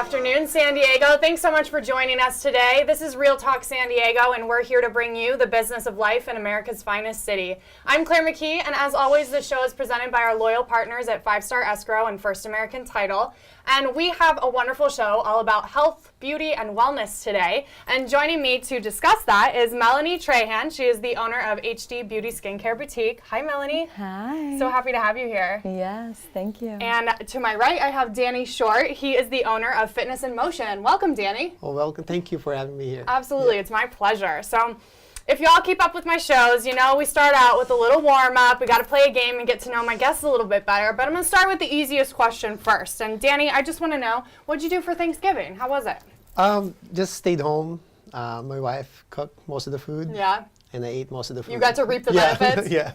afternoon, San Diego. Thanks so much for joining us today. This is Real Talk San Diego, and we're here to bring you the business of life in America's finest city. I'm Claire McKee, and as always, the show is presented by our loyal partners at 5 Star Escrow and First American Title. And we have a wonderful show all about health, beauty, and wellness today. And joining me to discuss that is Melanie Trehan. She is the owner of HD Beauty Skincare Boutique. Hi, Melanie. Hi. So happy to have you here. Yes, thank you. And to my right, I have Danny Short. He is the owner of Fitness in Motion. Welcome, Danny. Well, welcome. Thank you for having me here. Absolutely. Yeah. It's my pleasure. So if y'all keep up with my shows, you know we start out with a little warm-up. We got to play a game and get to know my guests a little bit better. But I'm going to start with the easiest question first. And Danny, I just want to know, what'd you do for Thanksgiving? How was it? Just stayed home. My wife cooked most of the food. Yeah. And I ate most of the food. You got to reap the benefits? Yeah.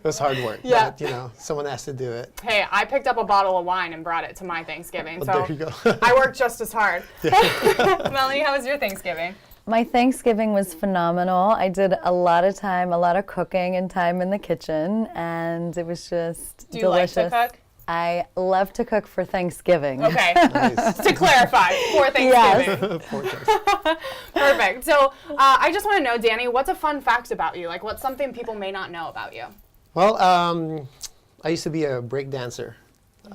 It was hard work. Yeah. But, you know, someone has to do it. Hey, I picked up a bottle of wine and brought it to my Thanksgiving. Well, so there you go. I worked just as hard. Yeah. Melanie, how was your Thanksgiving? My Thanksgiving was phenomenal. I did a lot of cooking and time in the kitchen, and it was just Do you delicious. like to cook? I love to cook for Thanksgiving. Okay. Nice. To clarify, for Thanksgiving. Yes. Perfect. So I just want to know, Danny, what's a fun fact about you? Like, what's something people may not know about you? Well, I used to be a break dancer.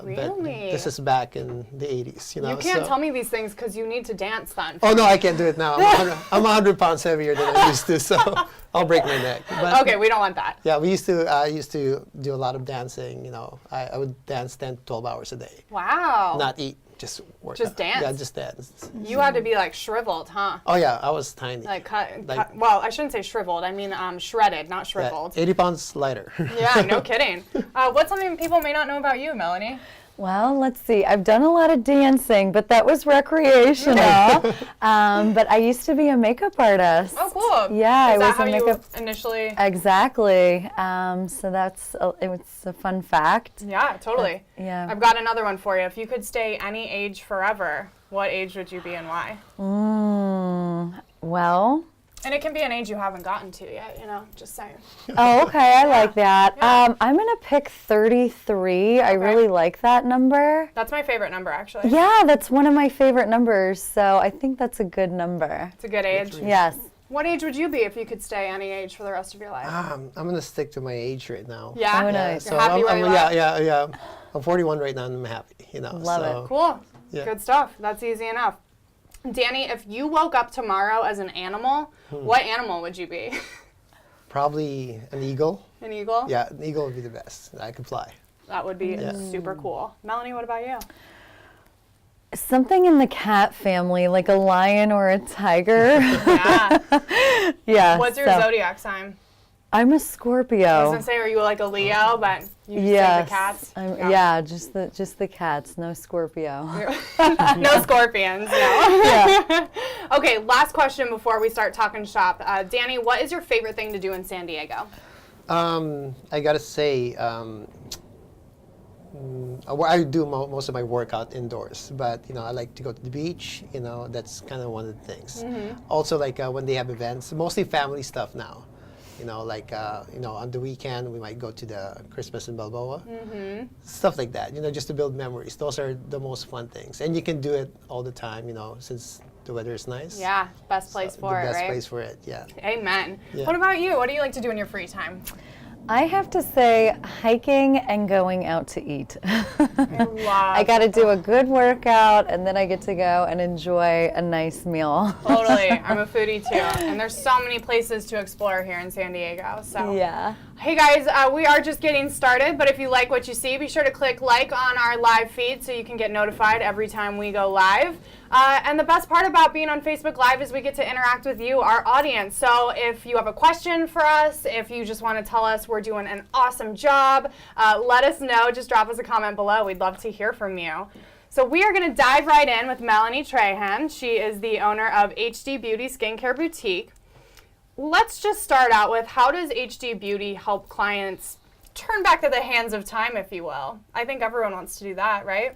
Really? This is back in the 80s, you know. You can't tell me these things because you need to dance then. Oh, no, I can't do it now. I'm 100 pounds heavier than I used to, so I'll break my neck. But, okay, we don't want that. yeah, I used to do a lot of dancing, you know. I would dance 10 to 12 hours a day. Wow. Not eat, just work. Just dance? Yeah, just dance. You had to be like shriveled, huh? Oh, yeah, I was tiny. Like well, I shouldn't say shriveled. I mean shredded, not shriveled. Yeah, 80 pounds lighter. Yeah, no kidding. What's something people may not know about you, Melanie? Well, let's see. I've done a lot of dancing, but that was recreational. But I used to be a makeup artist. Oh, cool. Yeah, Is I that was how a makeup. you initially? Exactly. So it's a fun fact. Yeah, totally. Yeah. I've got another one for you. If you could stay any age forever, what age would you be and why? Well. And it can be an age you haven't gotten to yet, you know, just saying. Oh, okay, I like that. Yeah. I'm going to pick 33. I really like that number. That's my favorite number, actually. Yeah, that's one of my favorite numbers, so I think that's a good number. It's a good age. Yes. What age would you be if you could stay any age for the rest of your life? I'm going to stick to my age right now. Yeah? Oh, nice. You're happy where you are? Yeah. I'm 41 right now and I'm happy, you know. Love it. Cool. Yeah. Good stuff. That's easy enough. Danny, if you woke up tomorrow as an animal, what animal would you be? Probably an eagle. An eagle? Yeah, an eagle would be the best. I could fly. That would be super cool. Melanie, what about you? Something in the cat family, like a lion or a tiger. Yeah. Yeah. What's your zodiac sign? I'm a I was Scorpio. going to say, are you like a Leo, but you just Yes. take the cats? Yeah, just the cats, no Scorpio. No scorpions, no. Yeah. Okay, last question before we start talking shop. Danny, what is your favorite thing to do in San Diego? I gotta say, I do most of my workout indoors, but you know, I like to go to the beach. You know, that's kind of one of the things. Also, like when they have events, mostly family stuff now. You know, like you know, on the weekend we might go to the Christmas in Balboa, stuff like that. You know, just to build memories. Those are the most fun things, and you can do it all the time. You know, since the weather is nice. Yeah, best place for it, the best right? place for it. Yeah. Amen. Yeah. What about you? What do you like to do in your free time? I have to say, hiking and going out to eat. I got to do a good workout, and then I get to go and enjoy a nice meal. Totally. I'm a foodie too. And there's so many places to explore here in San Diego. So Yeah. Hey guys, we are just getting started, but if you like what you see, be sure to click like on our live feed so you can get notified every time we go live. And the best part about being on Facebook Live is we get to interact with you, our audience. So if you have a question for us, if you just want to tell us we're doing an awesome job, let us know. Just drop us a comment below. We'd love to hear from you. So we are going to dive right in with Melanie Trehan. She is the owner of HD Beauty Skincare Boutique. Let's just start out with, how does HD Beauty help clients turn back to the hands of time, if you will? I think everyone wants to do that, right?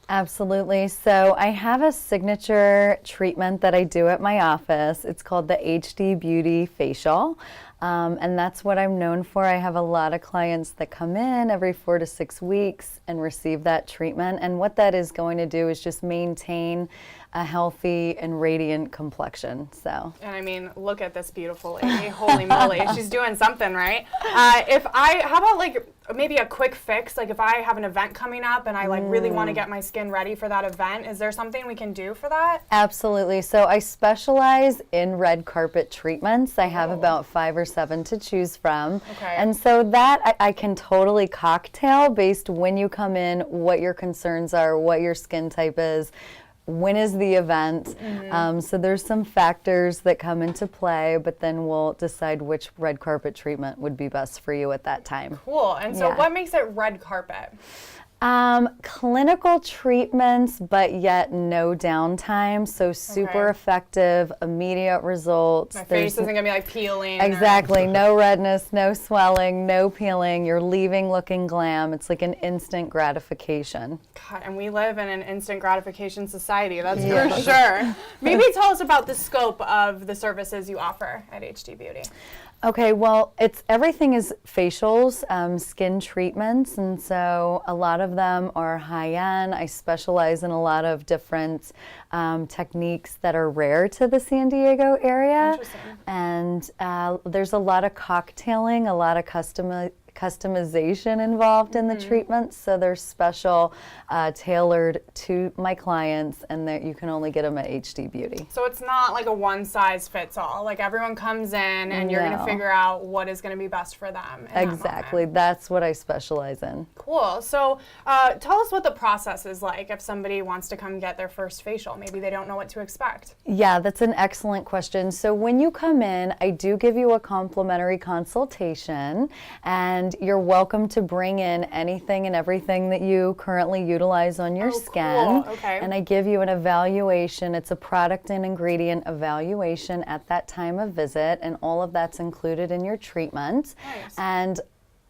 Absolutely. So I have a signature treatment that I do at my office. It's called the HD Beauty Facial. And that's what I'm known for. I have a lot of clients that come in every 4 to 6 weeks and receive that treatment. And what that is going to do is just maintain a healthy and radiant complexion. So. And I mean, look at this beautiful lady. Holy moly, she's doing something, right? How about like maybe a quick fix? Like if I have an event coming up and I like really want to get my skin ready for that event, is there something we can do for that? Absolutely. So I specialize in red carpet treatments. I have about 5 or 7 to choose from. Okay. And so that I can totally cocktail based when you come in, what your concerns are, what your skin type is, when is the event. So there's some factors that come into play, but then we'll decide which red carpet treatment would be best for you at that time. Cool. And so what makes it red carpet? Clinical treatments, but yet no downtime. So super effective, immediate results. My face isn't going to be like peeling. Exactly. No redness, no swelling, no peeling. You're leaving looking glam. It's like an instant gratification. God, and we live in an instant gratification society, that's for sure. Maybe tell us about the scope of the services you offer at HD Beauty. Okay, well, everything is facials, skin treatments, and so a lot of them are high-end. I specialize in a lot of different techniques that are rare to the San Diego area. Interesting. And there's a lot of cocktailing, a lot of customization involved in the treatments, so they're special, tailored to my clients, and that you can only get them at HD Beauty. So it's not like a one-size-fits-all. Like everyone comes in and you're going to figure out what is going to be best for them. Exactly. That's what I specialize in. Cool. So tell us what the process is like if somebody wants to come get their first facial. Maybe they don't know what to expect. Yeah, that's an excellent question. So when you come in, I do give you a complimentary consultation, and you're welcome to bring in anything and everything that you currently utilize on your skin. Cool. Okay. And I give you an evaluation. It's a product and ingredient evaluation at that time of visit, and all of that's included in your treatment. Nice. And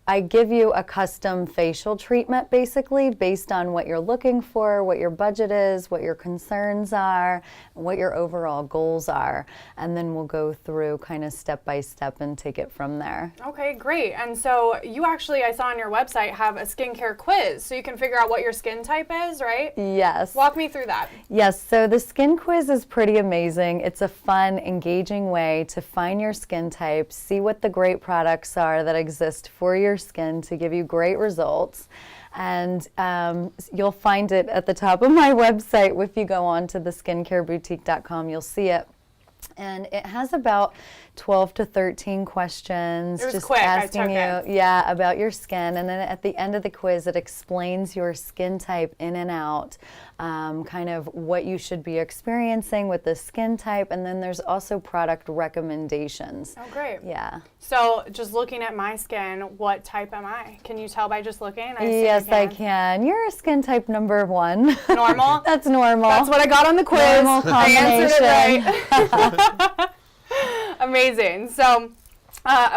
I give you a custom facial treatment basically based on what you're looking for, what your budget is, what your concerns are, what your overall goals are. And then we'll go through kind of step by step and take it from there. Okay, great. And so you actually, I saw on your website, have a skincare quiz so you can figure out what your skin type is, right? Yes. Walk me through that. Yes, so the skin quiz is pretty amazing. It's a fun, engaging way to find your skin type, see what the great products are that exist for your skin to give you great results. And you'll find it at the top of my website. If you go on to theskincareboutique.com, you'll see it. And it has about 12 to 13 questions. It was just quick. asking you, about your skin. And then at the end of the quiz, it explains your skin type in and out, kind of what you should be experiencing with the skin type. And then there's also product recommendations. Oh, great. Yeah. So just looking at my skin, what type am I? Can you tell by just looking? Yes, I can. You're a skin type number 1. Normal? That's normal. That's what I got on the quiz. Normal I answered it combination. right. Amazing. So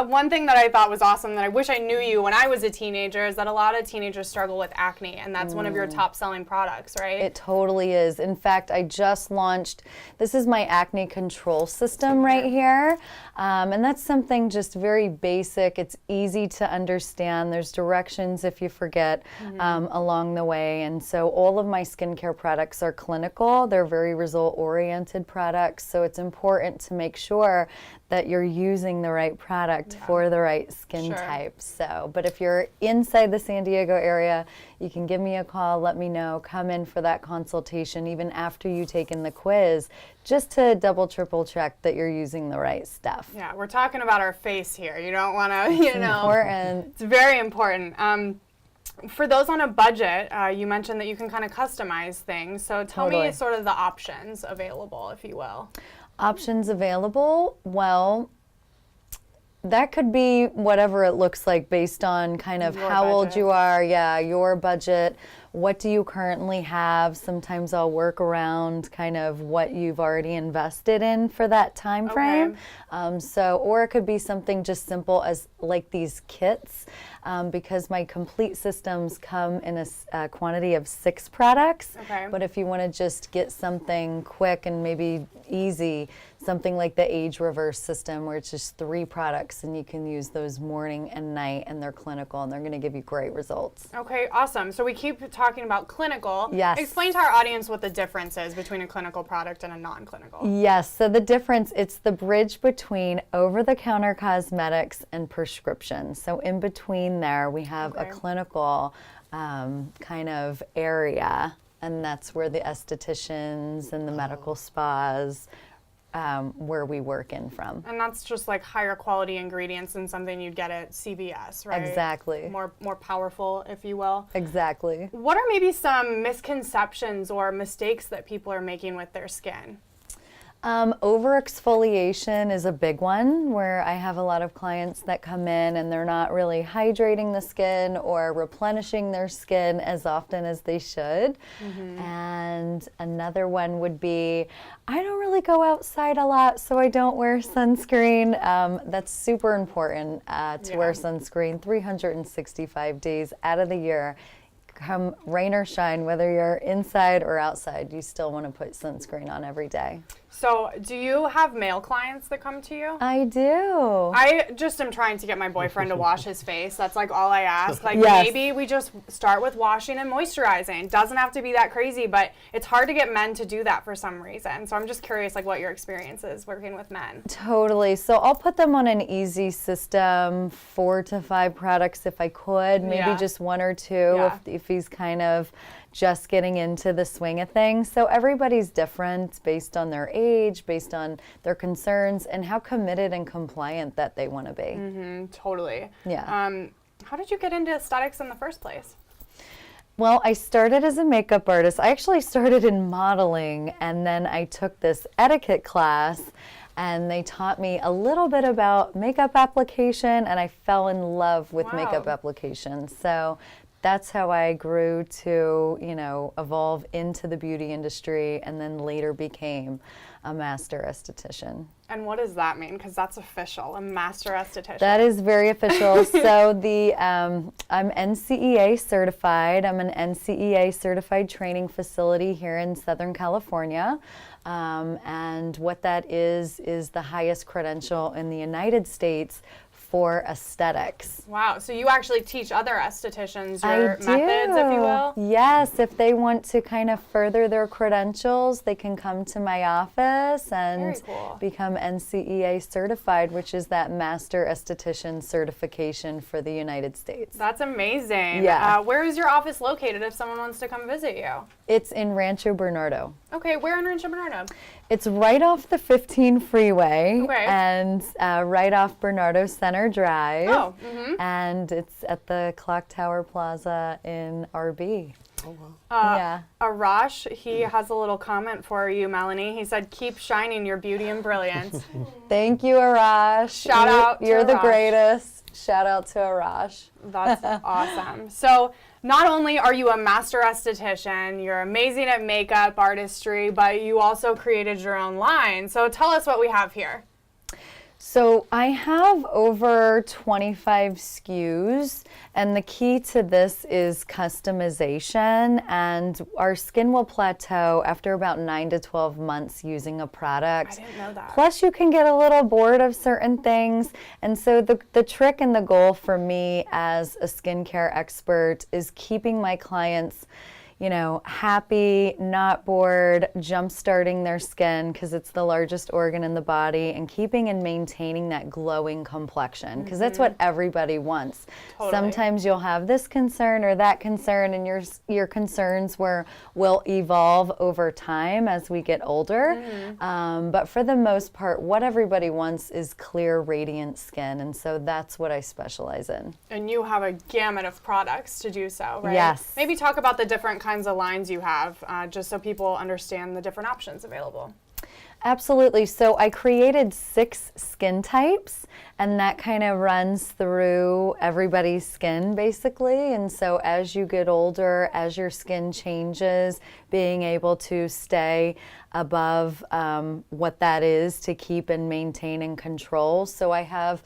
one thing that I thought was awesome that I wish I knew you when I was a teenager is that a lot of teenagers struggle with acne, and that's one of your top selling products, right? It totally is. In fact, I just launched, this is my acne control system right here. And that's something just very basic. It's easy to understand. There's directions if you forget along the way. And so all of my skincare products are clinical. They're very result-oriented products. So it's important to make sure that you're using the right product for the right skin type. So, but if you're inside the San Diego area, you can give me a call, let me know, come in for that consultation even after you've taken the quiz, just to double, triple check that you're using the right stuff. Yeah, we're talking about our face here. You don't want to, you know. Important. It's very important. For those on a budget, you mentioned that you can kind of customize things. So tell me sort of the options available, if you will. Options available? Well, that could be whatever it looks like based on kind of how old you are, your budget, what do you currently have? Sometimes I'll work around kind of what you've already invested in for that time frame. Or it could be something just simple as like these kits, because my complete systems come in a quantity of 6 products. But if you want to just get something quick and maybe easy, something like the age reverse system where it's just 3 products and you can use those morning and night, and they're clinical and they're going to give you great results. Okay, awesome. So we keep talking about clinical. Yes. Explain to our audience what the difference is between a clinical product and a non-clinical. Yes, so the difference, it's the bridge between over-the-counter cosmetics and prescription. So in between there, we have a clinical kind of area, and that's where the estheticians and the medical spas, where we work in from. And that's just like higher quality ingredients than something you'd get at CVS, right? Exactly. More powerful, if you will. Exactly. What are maybe some misconceptions or mistakes that people are making with their skin? Over-exfoliation is a big one, where I have a lot of clients that come in and they're not really hydrating the skin or replenishing their skin as often as they should. And another one would be, I don't really go outside a lot, so I don't wear sunscreen. That's super important to wear sunscreen 365 days out of the year. Come rain or shine, whether you're inside or outside, you still want to put sunscreen on every day. So do you have male clients that come to you? I do. I just am trying to get my boyfriend to wash his face. That's like all I ask. Like maybe we just start with washing and moisturizing. Doesn't have to be that crazy, but it's hard to get men to do that for some reason. So I'm just curious like what your experience is working with men. Totally. So I'll put them on an easy system, 4 to 5 products if I could, maybe just 1 or 2 if he's kind of just getting into the swing of things. So everybody's different based on their age, based on their concerns, and how committed and compliant that they want to be. Totally. Yeah. How did you get into aesthetics in the first place? Well, I started as a makeup artist. I actually started in modeling, and then I took this etiquette class, and they taught me a little bit about makeup application, and I fell in love with makeup application. So that's how I grew to, evolve into the beauty industry, and then later became a master esthetician. And what does that mean? Because that's official, a master esthetician. That is very official. So I'm NCEA certified. I'm an NCEA certified training facility here in Southern California. And what that is the highest credential in the United States for aesthetics. Wow, so you actually teach other estheticians your methods, if you will? Yes, if they want to kind of further their credentials, they can come to my office and become NCEA certified, which is that Master Esthetician certification for the United States. That's amazing. Yeah. Where is your office located if someone wants to come visit you? It's in Rancho Bernardo. Okay, where in Rancho Bernardo? It's right off the 15 freeway, Okay. and right off Bernardo Center Drive. Oh, and it's at the Clock Tower Plaza in RB. Oh, wow. Yeah. Arash, he has a little comment for you, Melanie. He said, keep shining your beauty and brilliance. Thank you, Arash. Shout out to You're the Arash. greatest. Shout out to Arash. That's awesome. So not only are you a master esthetician, you're amazing at makeup artistry, but you also created your own line. So tell us what we have here. So I have over 25 SKUs, and the key to this is customization, and our skin will plateau after about 9 to 12 months using a product. I didn't know that. Plus you can get a little bored of certain things, and so the trick and the goal for me as a skincare expert is keeping my clients happy, not bored, jump-starting their skin because it's the largest organ in the body, and keeping and maintaining that glowing complexion because that's what everybody wants. Totally. Sometimes you'll have this concern or that concern, and your concerns will evolve over time as we get older. But for the most part, what everybody wants is clear, radiant skin, and so that's what I specialize in. And you have a gamut of products to do so, right? Yes. Maybe talk about the different kinds of lines you have, just so people understand the different options available. Absolutely. So I created 6 skin types, And that kind of runs through everybody's skin, basically. And so as you get older, as your skin changes, being able to stay above what that is to keep and maintain and control. So I have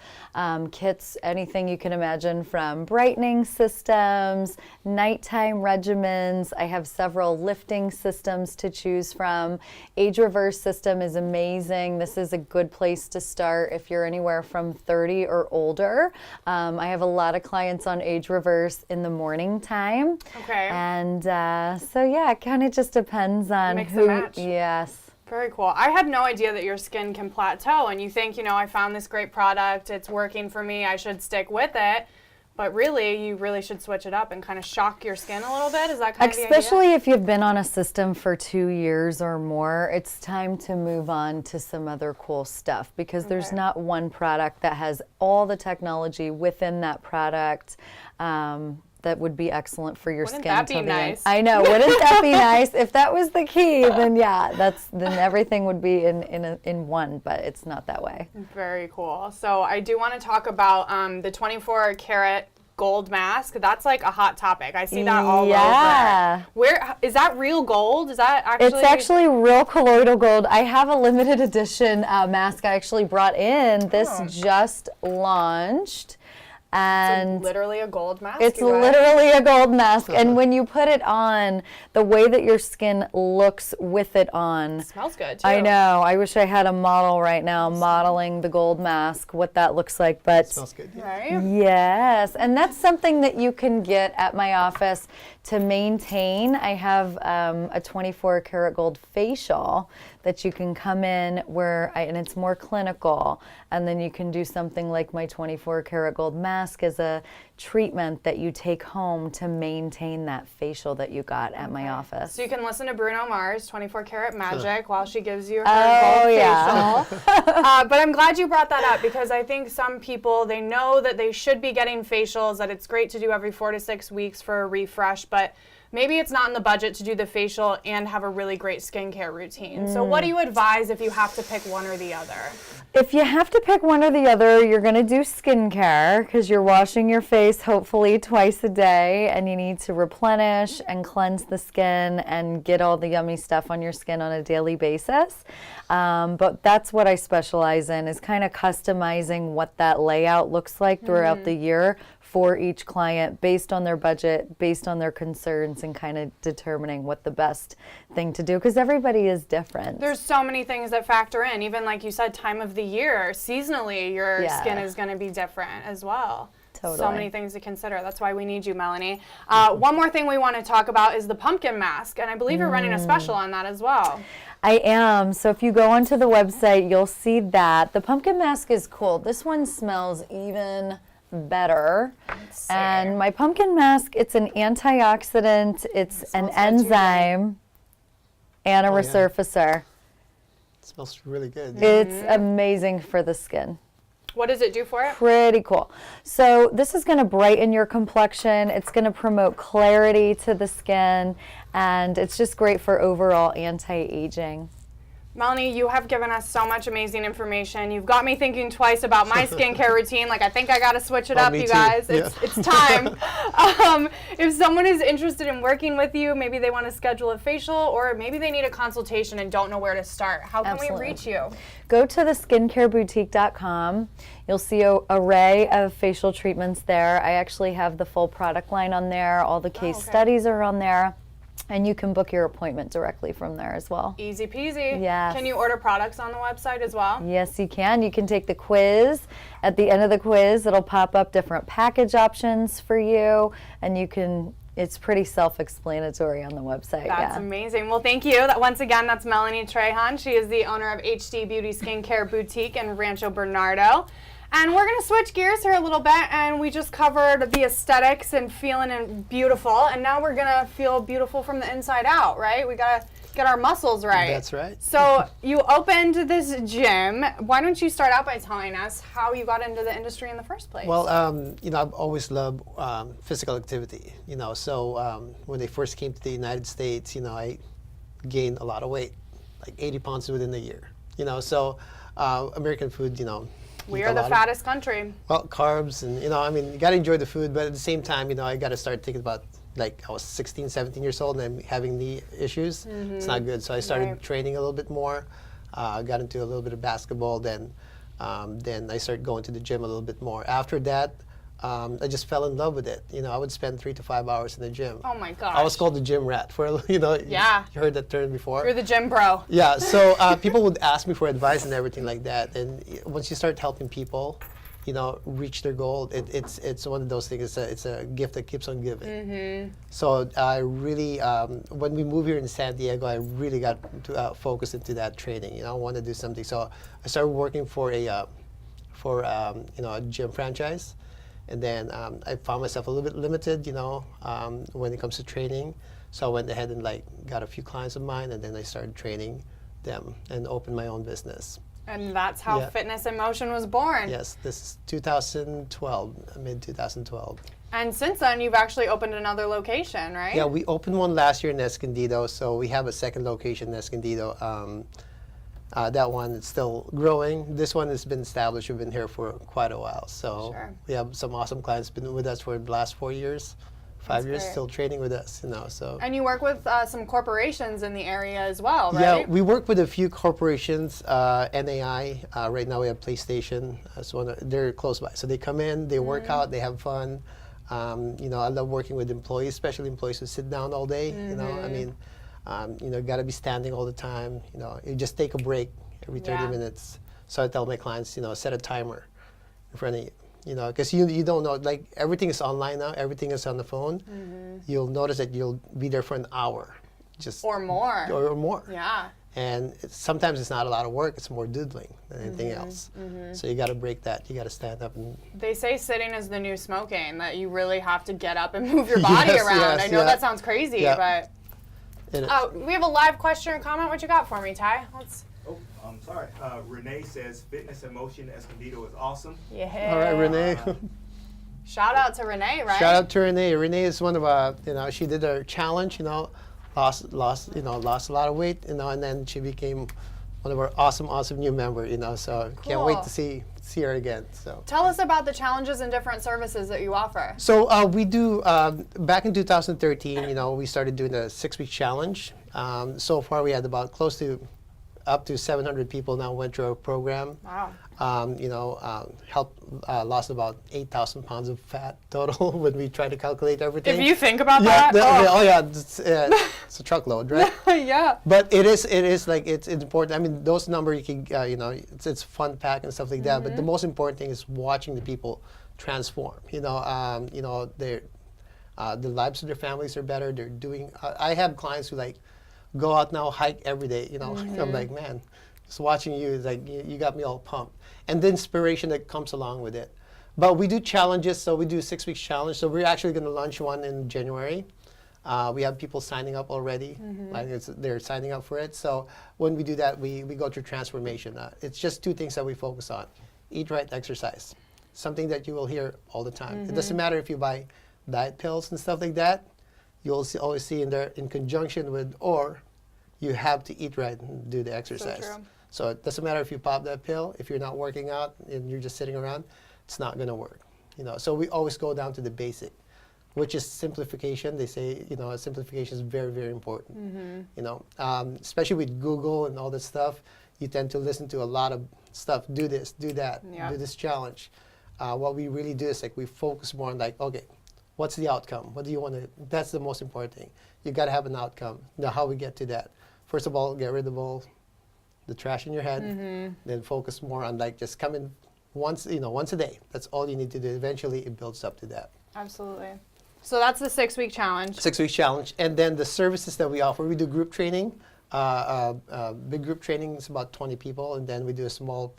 kits, anything you can imagine, from brightening systems, nighttime regimens. I have several lifting systems to choose from. Age reverse system is amazing. This is a good place to start if you're anywhere from 30 or older. I have a lot of clients on age reverse in the morning time. Okay. And so yeah, it kind of just depends on Mix who. and match. Yes. Very cool. I had no idea that your skin can plateau, and you think, I found this great product, it's working for me, I should stick with it. But really, you really should switch it up and kind of shock your skin a little bit. Is that kind of the idea? Especially if you've been on a system for 2 years or more, it's time to move on to some other cool stuff, because there's not one product that has all the technology within that product that would be excellent for your Wouldn't skin. that be till the end. nice? I know. Wouldn't that be nice? If that was the key, then yeah, then everything would be in one. But it's not that way. Very cool. So I do want to talk about the 24 karat gold mask. That's like a hot topic. I see that all over. Where is that real gold? Is that actually? It's actually real colloidal gold. I have a limited edition mask I actually brought in. This just launched. And it's literally a gold mask. It's literally a gold mask. And when you put it on, the way that your skin looks with it on. It smells good too. I know. I wish I had a model right now modeling the gold mask, what that looks like. But It smells good. Yeah. Right? yes, and that's something that you can get at my office to maintain. I have a 24 karat gold facial that you can come in and it's more clinical, and then you can do something like my 24 karat gold mask as a treatment that you take home to maintain that facial that you got at my office. So you can listen to Bruno Mars' 24 Karat Magic while she gives you her Oh, gold yeah. facial. But I'm glad you brought that up, because I think some people, they know that they should be getting facials, that it's great to do every 4 to 6 weeks for a refresh, but maybe it's not in the budget to do the facial and have a really great skincare routine. So what do you advise if you have to pick one or the other? If you have to pick one or the other, you're going to do skincare, because you're washing your face hopefully twice a day, and you need to replenish and cleanse the skin and get all the yummy stuff on your skin on a daily basis. But that's what I specialize in, is kind of customizing what that layout looks like throughout the year for each client, based on their budget, based on their concerns, and kind of determining what the best thing to do, because everybody is different. There's so many things that factor in, even like you said, time of the year, seasonally, your skin is going to be different as well. Totally. So many things to consider. That's why we need you, Melanie. One more thing we want to talk about is the pumpkin mask, and I believe you're running a special on that as well. I am. So if you go onto the website, you'll see that. The pumpkin mask is cool. This one smells even better. And my pumpkin mask, it's an antioxidant, it's an enzyme, and a resurfacer. It smells really good. It's amazing for the skin. What does it do for it? Pretty cool. So this is going to brighten your complexion. It's going to promote clarity to the skin, and it's just great for overall anti-aging. Melanie, you have given us so much amazing information. You've got me thinking twice about my skincare routine. Like, I think I got to switch it up, me you too. guys. Yeah. It's time. If someone is interested in working with you, maybe they want to schedule a facial, or maybe they need a consultation and don't know where to start, how can we reach you? Go to theskincareboutique.com. You'll see an array of facial treatments there. I actually have the full product line on there. All the case studies are on there. And you can book your appointment directly from there as well. Easy peasy. Yes. Can you order products on the website as well? Yes, you can. You can take the quiz. At the end of the quiz, it'll pop up different package options for you, and you can, it's pretty self-explanatory on the website. That's amazing. Well, thank you. Once again, that's Melanie Trehan. She is the owner of HD Beauty Skincare Boutique in Rancho Bernardo. And we're going to switch gears here a little bit, and we just covered the aesthetics and feeling beautiful, and now we're going to feel beautiful from the inside out, right? We got to get our muscles right. That's right. So you opened this gym. Why don't you start out by telling us how you got into the industry in the first place? Well, I've always loved physical activity, so when they first came to the United States, I gained a lot of weight, like 80 pounds within a year, so American food, We are the fattest country. Well, carbs and, I mean, you got to enjoy the food, but at the same time, I got to start thinking about, like, I was 16, 17 years old and I'm having knee issues. It's not good. So I started training a little bit more. Got into a little bit of basketball. Then I started going to the gym a little bit more. After that, I just fell in love with it. I would spend 3 to 5 hours in the gym. Oh my gosh. I was called the gym rat for, Yeah. You heard that term before? You're the gym bro. Yeah, so people would ask me for advice and everything like that. And once you start helping people, reach their goal, it's one of those things. It's a gift that keeps on giving. So I really, when we moved here in San Diego, I really got to focus into that training. I want to do something. So I started working for a gym franchise. And then I found myself a little bit limited, when it comes to training. So I went ahead and got a few clients of mine, and then I started training them and opened my own business. And that's how Fitness in Motion was born. Yes, this is 2012, mid-2012. And since then, you've actually opened another location, right? Yeah, we opened one last year in Escondido, so we have a second location in Escondido. That one is still growing. This one has been established. We've been here for quite a while. So we have some awesome clients been with us for the last 4 years, 5 years, still training with us. So. And you work with some corporations in the area as well, right? Yeah, we work with a few corporations. NAI. Right now we have PlayStation. They're close by, so they come in, they work out, they have fun. I love working with employees, especially employees who sit down all day. I mean. Got to be standing all the time. You just take a break every 30 minutes. So I tell my clients, set a timer in front of you. Because you don't know, like everything is online now. Everything is on the phone. You'll notice that you'll be there for an hour, or more. Or more. Yeah. And sometimes it's not a lot of work. It's more doodling than anything else. So you got to break that. You got to stand up. And they say sitting is the new smoking. That you really have to get up and move your body around. I know that sounds crazy, but. We have a live question or comment. What you got for me, Ty? I'm sorry. Renee says Fitness in Motion Escondido is awesome. Yeah. All right, Renee. Shout out to Renee, right? Shout out to Renee. Renee is one of she did her challenge. Lost a lot of weight. And then she became one of our awesome new members. So can't wait to see her again. So tell us about the challenges and different services that you offer. So we do back in 2013. We started doing the 6-week challenge. So far, we had about up to 700 people now went through our program. Wow. Lost about 8,000 pounds of fat total when we try to calculate everything. If you think about that, it's a truckload, right? Yeah. But it is like it's important. I mean, those numbers you can it's fun pack and stuff like that. But the most important thing is watching the people transform. The lives of their families are better. They're doing. I have clients who go out now, hike every day. I'm like, man, just watching you is like you got me all pumped. And the inspiration that comes along with it. But we do challenges, so we do a 6-week challenge. So we're actually going to launch one in January. We have people signing up already. They're signing up for it. So when we do that, we go through transformation. It's just 2 things that we focus on. Eat right, exercise. Something that you will hear all the time. It doesn't matter if you buy diet pills and stuff like that. You'll always see in there in conjunction with, or you have to eat right and do the exercise. So true. So it doesn't matter if you pop that pill, if you're not working out and you're just sitting around, it's not going to work. So we always go down to the basic, which is simplification. They say, simplification is very, very important. Especially with Google and all this stuff, you tend to listen to a lot of stuff. Do this, do that, do this challenge. What we really do is we focus more on okay, what's the outcome? What do you want to? That's the most important thing. You got to have an outcome. Now, how we get to that? First of all, get rid of all the trash in your head. Then focus more on just come in once a day. That's all you need to do. Eventually, it builds up to that. Absolutely. So that's the 6-week challenge. 6-week challenge, and then the services that we offer. We do group training. Big group training is about 20 people, and then we do a small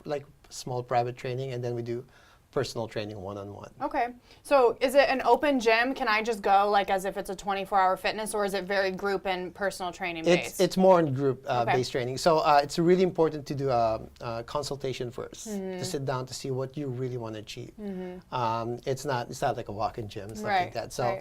private training, and then we do personal training one-on-one. Okay. So is it an open gym? Can I just go as if it's a 24-hour fitness, or is it very group and personal training based? It's more in group based training. So it's really important to do a consultation first, to sit down to see what you really want to achieve. It's not like a walk-in gym, stuff like that. So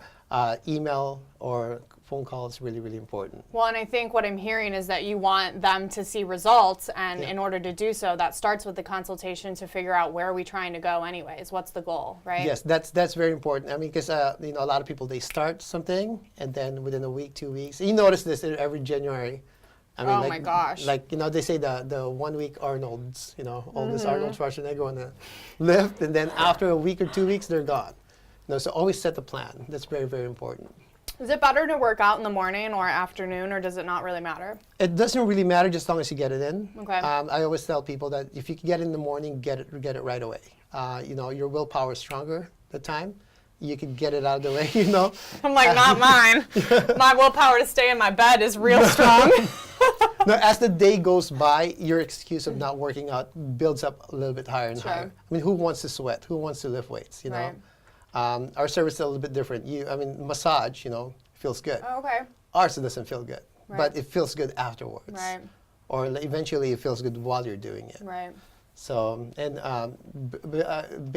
email or phone call is really, really important. Well, and I think what I'm hearing is that you want them to see results, and in order to do so, that starts with the consultation to figure out where are we trying to go anyways. What's the goal, right? Yes, that's very important. I mean, because you know, a lot of people, they start something, and then within a week, 2 weeks, you notice this every January. I mean, Oh like, my gosh. Like, you know, they say the 1 week Arnolds, you know, all this Arnold Schwarzenegger on the lift, and then after a week or 2 weeks, they're gone. You know, so always set the plan. That's very, very important. Is it better to work out in the morning or afternoon, or does it not really matter? It doesn't really matter just as long as you get it in. Okay. I always tell people that if you can get it in the morning, get it right away. You know, your willpower is stronger the time. You can get it out of the way, you know. I'm like, not mine. My willpower to stay in my bed is real strong. No, as the day goes by, your excuse of not working out builds up a little bit higher and Sure. higher. I mean, who wants to sweat? Who wants to lift weights, you know? Right. Our service is a little bit different. I mean, massage, you know, feels good. Oh, okay. Ours doesn't feel good, Right. but it feels good afterwards. Right. Or eventually it feels good while you're doing it. Right. So, and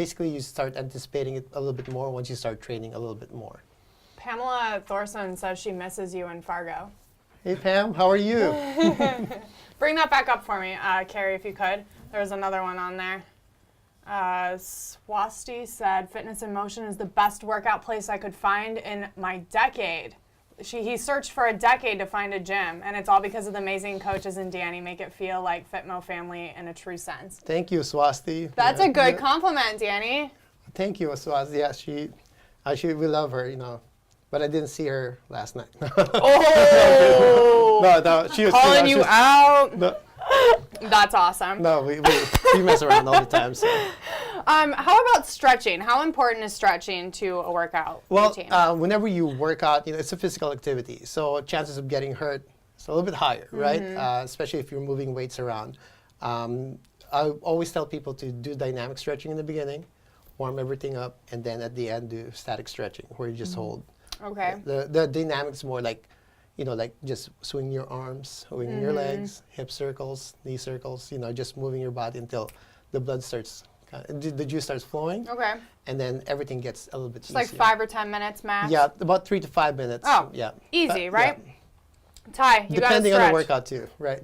basically you start anticipating it a little bit more once you start training a little bit more. Pamela Thorson says she misses you in Fargo. Hey Pam, how are you? Bring that back up for me, Carrie, if you could. There was another one on there. Swasti said, Fitness in Motion is the best workout place I could find in my decade. He searched for a decade to find a gym, and it's all because of the amazing coaches and Danny make it feel like Fitmo family in a true sense. Thank you, Swasti. That's a good compliment, Danny. Thank you, Swasti. Yeah, we love her, you know. But I didn't see her last night. Oh! No, she was Calling you out. No, That's awesome. no, we mess around all the time. So. How about stretching? How important is stretching to a workout routine? Well, whenever you work out, you know, it's a physical activity, so chances of getting hurt is a little bit higher, right? Especially if you're moving weights around. I always tell people to do dynamic stretching in the beginning, warm everything up, and then at the end do static stretching, where you just hold. Okay. The dynamics more like, you know, like just swinging your arms, swinging your legs, hip circles, knee circles, you know, just moving your body until the blood starts, the juice starts flowing. Okay. And then everything gets a little bit It's easier. like 5 or 10 minutes max? Yeah, about 3 to 5 minutes. Oh, yeah. easy, But, right? yeah. Ty, you got to Depending stretch. on the workout too, right?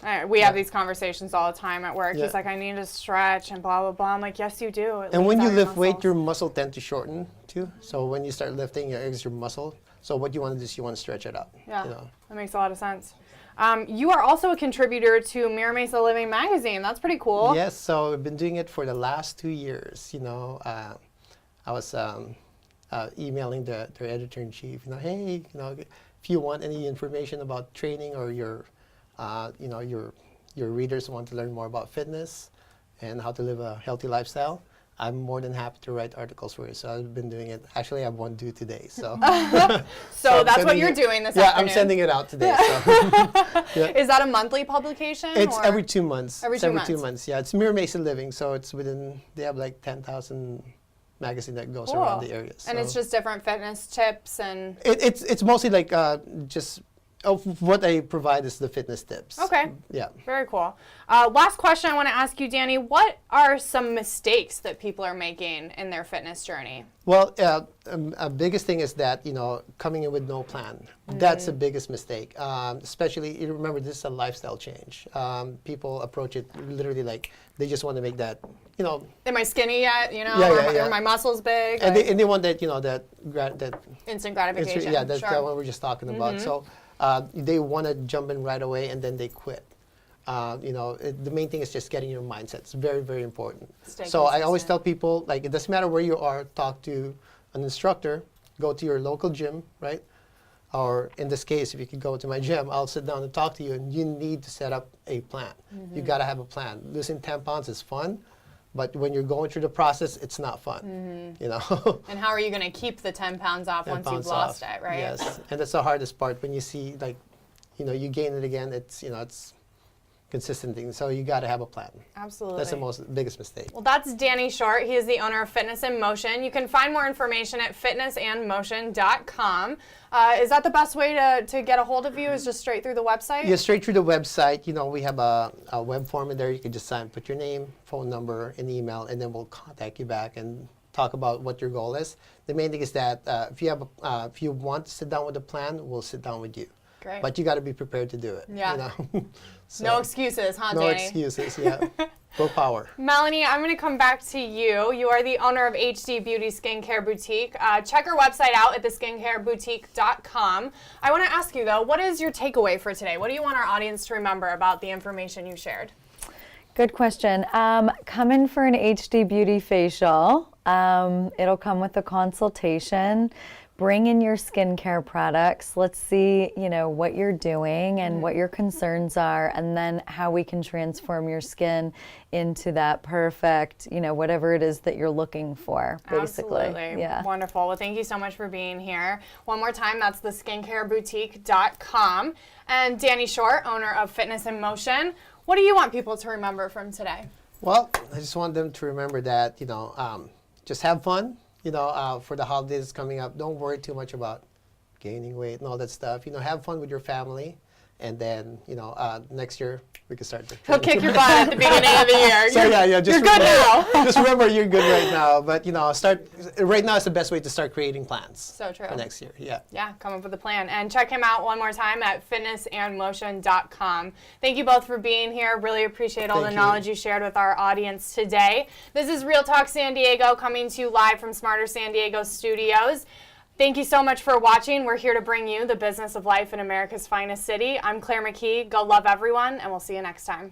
All right, we have these conversations all the time at work. Yeah. He's like, I need to stretch and blah, blah, blah. I'm like, yes, you do. It And when leans you out your lift weight, muscles. your muscle tend to shorten too. So when you start lifting, it exerts your muscle. So what you want to do is you want to stretch it out. Yeah, You know? that makes a lot of sense. You are also a contributor to Mira Mesa Living magazine. That's pretty cool. Yes, so I've been doing it for the last 2 years. You know, I was emailing their editor-in-chief. You know, hey, you know, if you want any information about training or your, you know, your readers want to learn more about fitness and how to live a healthy lifestyle, I'm more than happy to write articles for you. So I've been doing it. Actually, I have one due today. So, So I'm that's what sending you're it- doing this Yeah, afternoon. I'm sending it out today. So. Is that a monthly publication? It's or? every 2 months. Every It's 2 every 2 months. months. Yeah, it's Mira Mesa Living, so it's within. They have like 10,000 magazine that goes around the area. So. And it's just different fitness tips and. It's mostly like just what I provide is the fitness tips. Okay. Yeah. Very cool. Last question I want to ask you, Danny. What are some mistakes that people are making in their fitness journey? Well, a biggest thing is that, you know, coming in with no plan. That's the biggest mistake. Especially, you remember, this is a lifestyle change. People approach it literally like they just want to make that, you know. Am I skinny yet? You know, Yeah, are my muscles big? And Like, they want that, you know, that instant gratification. yeah, that's sure. the one we're just talking about. So they want to jump in right away and then they quit. You know, the main thing is just getting your mindset. It's very, very important. Stay So I always consistent. tell people, like, it doesn't matter where you are, talk to an instructor, go to your local gym, right? Or in this case, if you could go to my gym, I'll sit down and talk to you, and you need to set up a plan. You got to have a plan. Losing 10 pounds is fun, but when you're going through the process, it's not fun, you know? And how are you going to keep the 10 pounds off 10 once you've pounds lost off. it, right? Yes, and that's the hardest part when you see, like, you know, you gain it again. It's, you know, it's consistent thing. So you got to have a plan. Absolutely. That's the biggest mistake. Well, that's Danny Short. He is the owner of Fitness in Motion. You can find more information at fitnessandmotion.com. Is that the best way to get a hold of you, is just straight through the website? Yeah, straight through the website. You know, we have a web form in there. You can just put your name, phone number, and email, and then we'll contact you back and talk about what your goal is. The main thing is that if you want to sit down with a plan, we'll sit down with you. Great. But you got to be prepared to do it. Yeah. You know? So, No excuses, huh, no Danny? excuses. Yeah. Willpower. Melanie, I'm going to come back to you. You are the owner of HD Beauty Skincare Boutique. Check her website out at theskincareboutique.com. I want to ask you, though, what is your takeaway for today? What do you want our audience to remember about the information you shared? Good question. Come in for an HD Beauty facial. It'll come with a consultation. Bring in your skincare products. Let's see, what you're doing and what your concerns are, and then how we can transform your skin into that perfect, whatever it is that you're looking for, basically. Absolutely. Yeah. Wonderful. Well, thank you so much for being here. One more time, that's theskincareboutique.com. And Danny Short, owner of Fitness in Motion. What do you want people to remember from today? Well, I just want them to remember that, just have fun. For the holidays coming up, don't worry too much about gaining weight and all that stuff. Have fun with your family, and then, next year we can start. He'll kick your butt at the beginning of the year. So just you're good now. Just remember you're good right now. But start right now is the best way to start creating plans. So true. For next year. Yeah. Yeah, come up with a plan. And check him out one more time at fitnessandmotion.com. Thank you both for being here. Really appreciate all the knowledge you shared with our audience today. This is Real Talk San Diego, coming to you live from Smarter San Diego Studios. Thank you so much for watching. We're here to bring you the business of life in America's finest city. I'm Claire McKee. Go love everyone, and we'll see you next time.